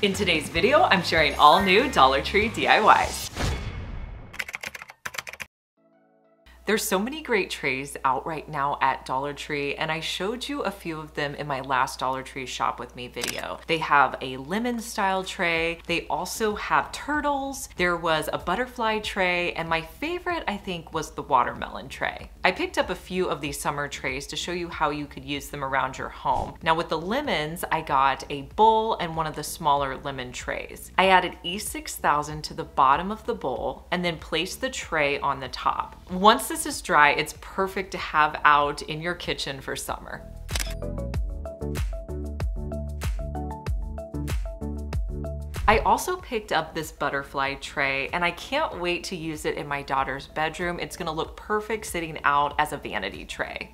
In today's video, I'm sharing all new Dollar Tree DIYs. There's so many great trays out right now at Dollar Tree, and I showed you a few of them in my last Dollar Tree Shop With Me video. They have a lemon style tray. They also have turtles. There was a butterfly tray, and my favorite, I think, was the watermelon tray. I picked up a few of these summer trays to show you how you could use them around your home. Now with the lemons, I got a bowl and one of the smaller lemon trays. I added E6000 to the bottom of the bowl and then placed the tray on the top. Once this is dry, it's perfect to have out in your kitchen for summer. I also picked up this butterfly tray, and I can't wait to use it in my daughter's bedroom. It's gonna look perfect sitting out as a vanity tray.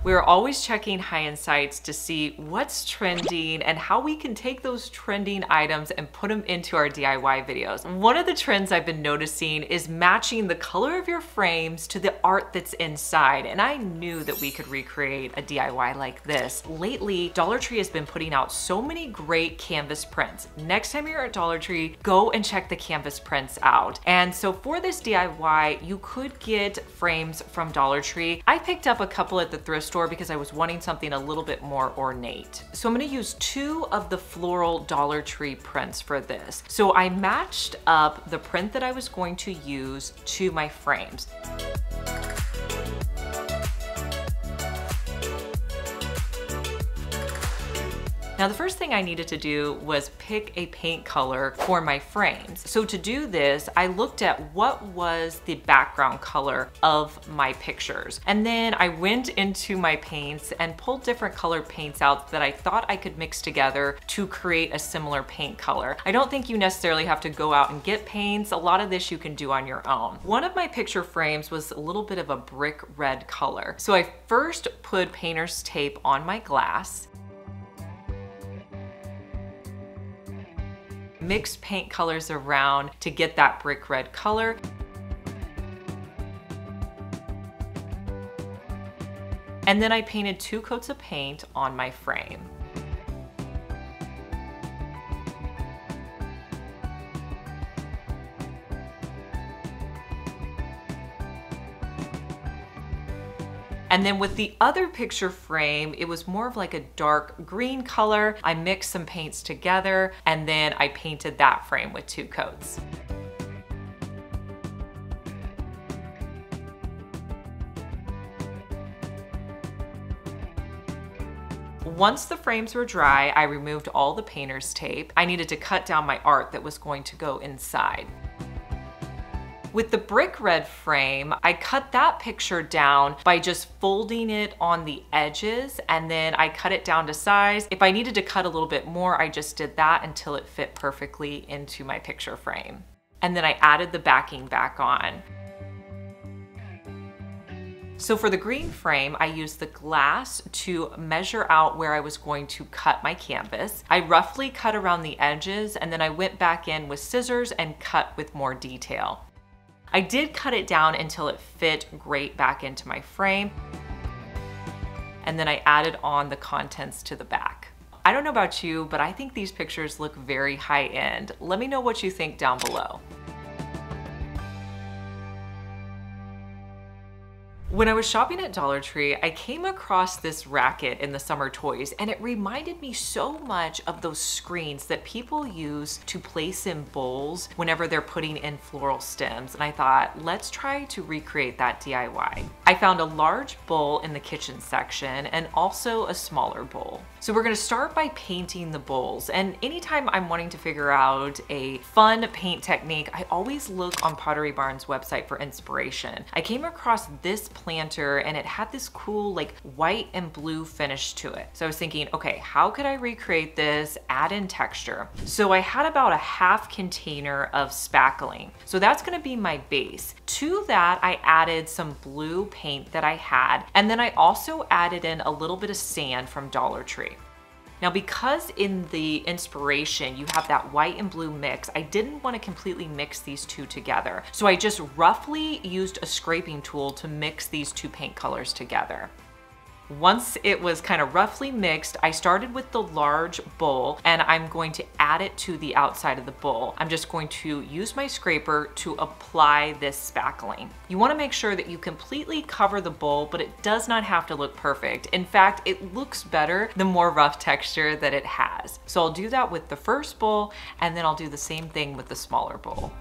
We're always checking High End sites to see what's trending and how we can take those trending items and put them into our DIY videos. One of the trends I've been noticing is matching the color of your frames to the art that's inside, and I knew that we could recreate a DIY like this. Lately, Dollar Tree has been putting out so many great canvas prints. Next time you're at Dollar Tree, go and check the canvas prints out. And so for this DIY, you could get frames from Dollar Tree. I picked up a couple at the thrift store because I was wanting something a little bit more ornate. So I'm gonna use 2 of the floral Dollar Tree prints for this. So I matched up the print that I was going to use to my frames. Now the first thing I needed to do was pick a paint color for my frames. So to do this, I looked at what was the background color of my pictures. And then I went into my paints and pulled different colored paints out that I thought I could mix together to create a similar paint color. I don't think you necessarily have to go out and get paints. A lot of this you can do on your own. One of my picture frames was a little bit of a brick red color. So I first put painter's tape on my glass, mixed paint colors around to get that brick red color. And then I painted 2 coats of paint on my frame. And then with the other picture frame, it was more of like a dark green color. I mixed some paints together and then I painted that frame with 2 coats. Once the frames were dry, I removed all the painter's tape. I needed to cut down my art that was going to go inside. With the brick red frame, I cut that picture down by just folding it on the edges, and then I cut it down to size. If I needed to cut a little bit more, I just did that until it fit perfectly into my picture frame. And then I added the backing back on. So for the green frame, I used the glass to measure out where I was going to cut my canvas. I roughly cut around the edges, and then I went back in with scissors and cut with more detail. I did cut it down until it fit great back into my frame. And then I added on the contents to the back. I don't know about you, but I think these pictures look very high end. Let me know what you think down below. When I was shopping at Dollar Tree, I came across this racket in the summer toys, and it reminded me so much of those screens that people use to place in bowls whenever they're putting in floral stems. And I thought, let's try to recreate that DIY. I found a large bowl in the kitchen section and also a smaller bowl. So we're gonna start by painting the bowls. And anytime I'm wanting to figure out a fun paint technique, I always look on Pottery Barn's website for inspiration. I came across this planter and it had this cool like white and blue finish to it. So I was thinking, okay, how could I recreate this, add in texture? So I had about a half container of spackling. So that's gonna be my base. To that, I added some blue paint that I had, and then I also added in a little bit of sand from Dollar Tree. Now, because in the inspiration you have that white and blue mix, I didn't want to completely mix these two together. So I just roughly used a scraping tool to mix these two paint colors together. Once it was kind of roughly mixed, I started with the large bowl and I'm going to add it to the outside of the bowl. I'm just going to use my scraper to apply this spackling. You want to make sure that you completely cover the bowl, but it does not have to look perfect. In fact, it looks better the more rough texture that it has. So I'll do that with the first bowl, and then I'll do the same thing with the smaller bowl.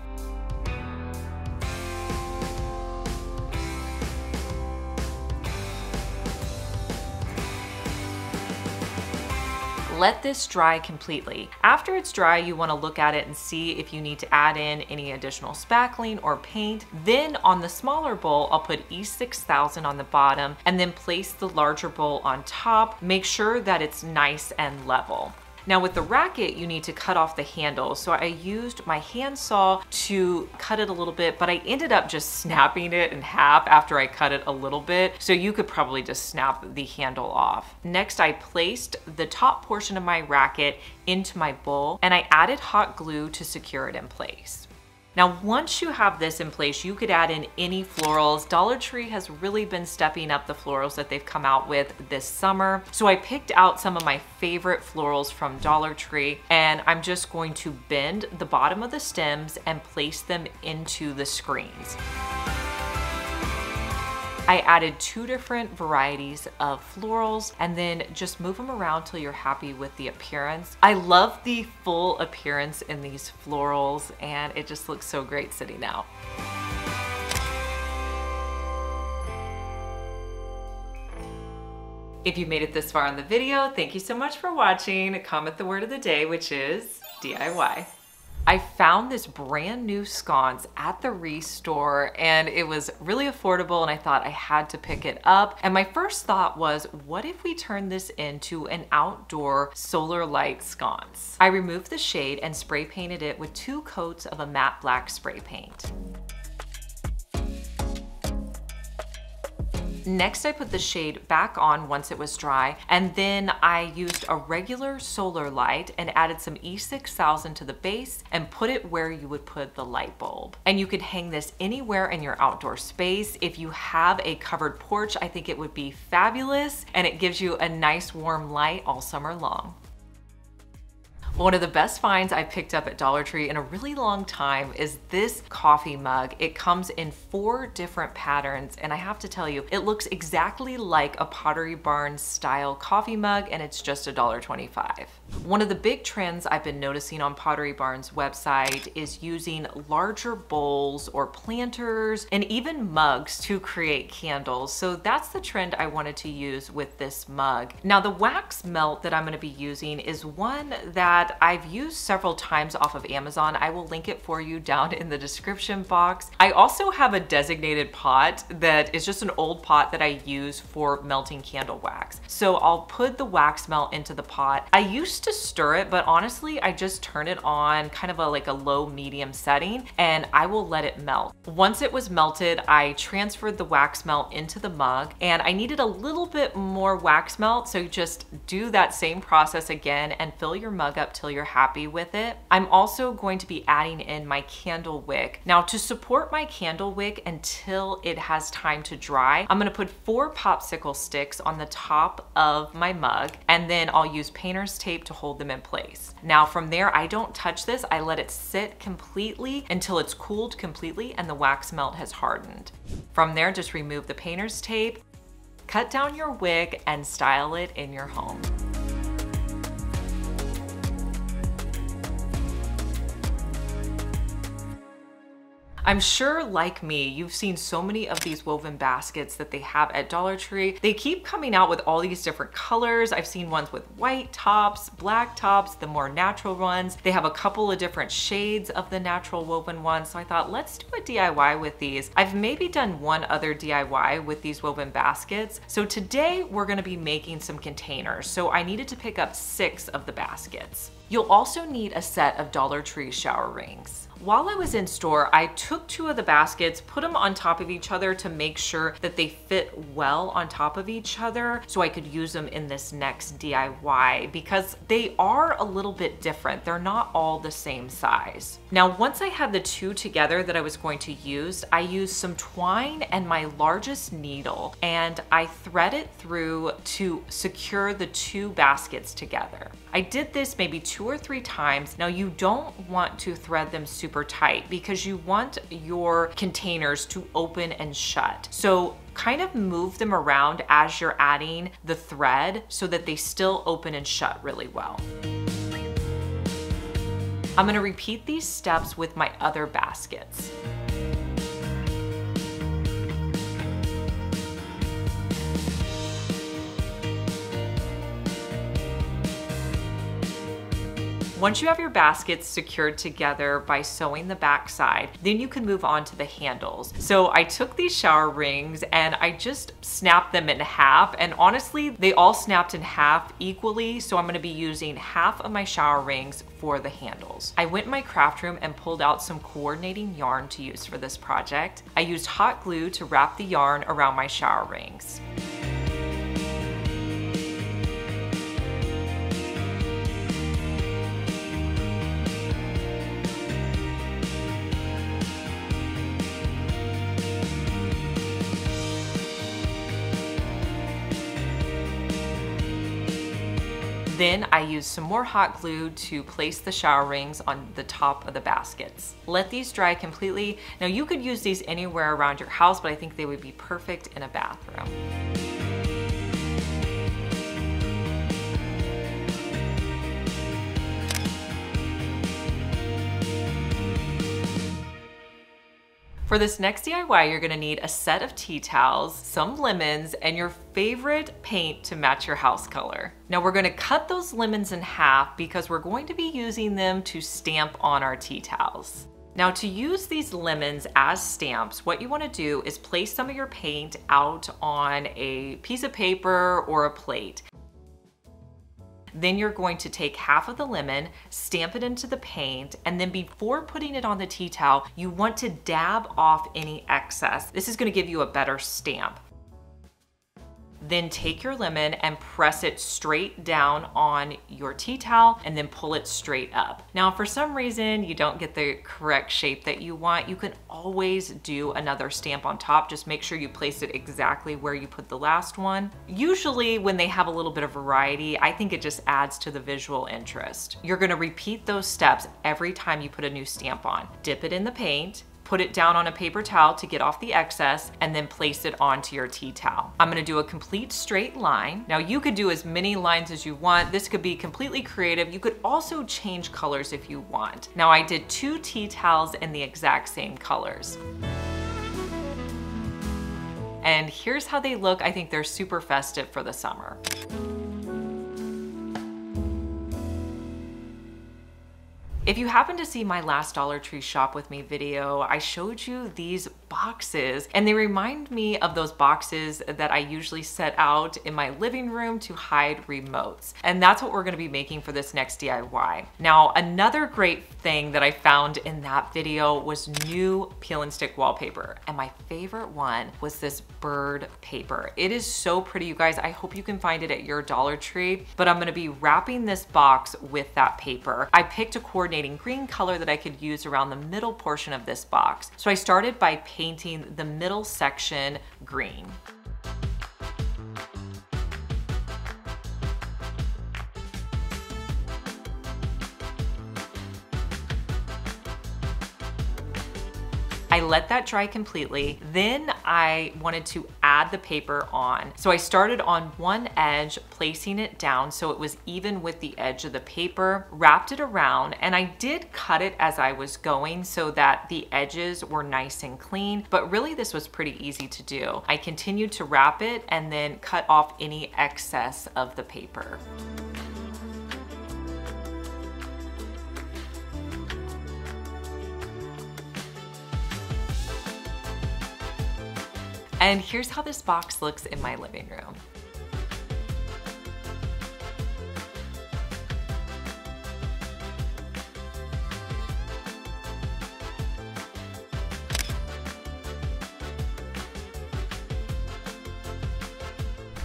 Let this dry completely. After it's dry, you want to look at it and see if you need to add in any additional spackling or paint. Then on the smaller bowl, I'll put E6000 on the bottom and then place the larger bowl on top. Make sure that it's nice and level. Now with the racket, you need to cut off the handle. So I used my handsaw to cut it a little bit, but I ended up just snapping it in half after I cut it a little bit. So you could probably just snap the handle off. Next, I placed the top portion of my racket into my bowl and I added hot glue to secure it in place. Now, once you have this in place, you could add in any florals. Dollar Tree has really been stepping up the florals that they've come out with this summer. So I picked out some of my favorite florals from Dollar Tree, and I'm just going to bend the bottom of the stems and place them into the screens. I added 2 different varieties of florals and then just move them around till you're happy with the appearance. I love the full appearance in these florals and it just looks so great sitting out. If you made it this far in the video, thank you so much for watching. Comment the word of the day, which is DIY. I found this brand new sconce at the Reese store and it was really affordable and I thought I had to pick it up. And my first thought was, what if we turn this into an outdoor solar light sconce? I removed the shade and spray painted it with 2 coats of a matte black spray paint. Next, I put the shade back on once it was dry, and then I used a regular solar light and added some E6000 to the base and put it where you would put the light bulb. And you could hang this anywhere in your outdoor space. If you have a covered porch, I think it would be fabulous, and it gives you a nice warm light all summer long. One of the best finds I picked up at Dollar Tree in a really long time is this coffee mug. It comes in 4 different patterns, and I have to tell you, it looks exactly like a Pottery Barn style coffee mug, and it's just $1.25. One of the big trends I've been noticing on Pottery Barn's website is using larger bowls or planters and even mugs to create candles. So that's the trend I wanted to use with this mug. Now the wax melt that I'm going to be using is one that I've used several times off of Amazon. I will link it for you down in the description box. I also have a designated pot that is just an old pot that I use for melting candle wax. So I'll put the wax melt into the pot. I used to stir it, but honestly, I just turn it on kind of like a low medium setting and I will let it melt. Once it was melted, I transferred the wax melt into the mug and I needed a little bit more wax melt. So just do that same process again and fill your mug up till you're happy with it. I'm also going to be adding in my candle wick. Now to support my candle wick until it has time to dry, I'm gonna put 4 popsicle sticks on the top of my mug and then I'll use painter's tape to hold them in place. Now from there, I don't touch this. I let it sit completely until it's cooled completely and the wax melt has hardened. From there, just remove the painter's tape, cut down your wick and style it in your home. I'm sure, like me, you've seen so many of these woven baskets that they have at Dollar Tree. They keep coming out with all these different colors. I've seen ones with white tops, black tops, the more natural ones. They have a couple of different shades of the natural woven ones. So I thought, let's do a DIY with these. I've maybe done one other DIY with these woven baskets. So today we're gonna be making some containers. So I needed to pick up 6 of the baskets. You'll also need a set of Dollar Tree shower rings. While I was in store, I took 2 of the baskets, put them on top of each other to make sure that they fit well on top of each other so I could use them in this next DIY because they are a little bit different. They're not all the same size. Now, once I had the 2 together that I was going to use, I used some twine and my largest needle and I thread it through to secure the 2 baskets together. I did this maybe 2 or 3 times. Now, you don't want to thread them super tight because you want your containers to open and shut. So kind of move them around as you're adding the thread so that they still open and shut really well. I'm gonna repeat these steps with my other baskets. Once you have your baskets secured together by sewing the back side, then you can move on to the handles. So I took these shower rings and I just snapped them in half, and honestly, they all snapped in half equally, so I'm gonna be using half of my shower rings for the handles. I went in my craft room and pulled out some coordinating yarn to use for this project. I used hot glue to wrap the yarn around my shower rings. Then I used some more hot glue to place the shower rings on the top of the baskets. Let these dry completely. Now you could use these anywhere around your house, but I think they would be perfect in a bathroom. For this next DIY, you're gonna need a set of tea towels, some lemons, and your favorite paint to match your house color. Now we're gonna cut those lemons in half because we're going to be using them to stamp on our tea towels. Now to use these lemons as stamps, what you wanna do is place some of your paint out on a piece of paper or a plate. Then you're going to take half of the lemon, stamp it into the paint, and then before putting it on the tea towel, you want to dab off any excess. This is going to give you a better stamp. Then take your lemon and press it straight down on your tea towel and then pull it straight up. Now, if for some reason you don't get the correct shape that you want, you can always do another stamp on top. Just make sure you place it exactly where you put the last one. Usually when they have a little bit of variety, I think it just adds to the visual interest. You're gonna repeat those steps every time you put a new stamp on. Dip it in the paint, put it down on a paper towel to get off the excess, and then place it onto your tea towel. I'm gonna do a complete straight line. Now you could do as many lines as you want. This could be completely creative. You could also change colors if you want. Now I did 2 tea towels in the exact same colors. And here's how they look. I think they're super festive for the summer. If you happen to see my last Dollar Tree shop with me video, I showed you these boxes, and they remind me of those boxes that I usually set out in my living room to hide remotes. And that's what we're gonna be making for this next DIY. Now, another great thing that I found in that video was new peel and stick wallpaper. And my favorite one was this bird paper. It is so pretty, you guys. I hope you can find it at your Dollar Tree, but I'm gonna be wrapping this box with that paper. I picked a coordinating green color that I could use around the middle portion of this box. So I started by painting the middle section green. I let that dry completely. Then I wanted to add the paper on. So I started on one edge, placing it down so it was even with the edge of the paper, wrapped it around, and I did cut it as I was going so that the edges were nice and clean, but really this was pretty easy to do. I continued to wrap it and then cut off any excess of the paper. And here's how this box looks in my living room.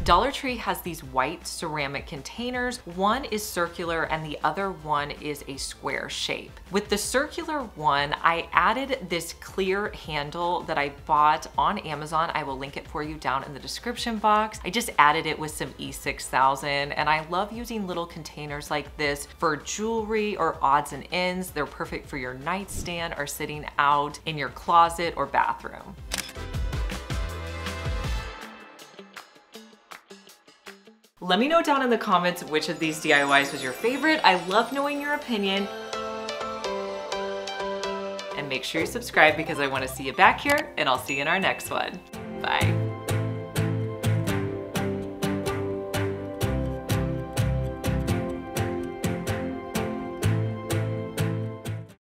Dollar Tree has these white ceramic containers. One is circular and the other one is a square shape. With the circular one, I added this clear handle that I bought on Amazon. I will link it for you down in the description box. I just added it with some E6000, and I love using little containers like this for jewelry or odds and ends. They're perfect for your nightstand or sitting out in your closet or bathroom. Let me know down in the comments which of these DIYs was your favorite. I love knowing your opinion. And make sure you subscribe because I want to see you back here, and I'll see you in our next one. Bye.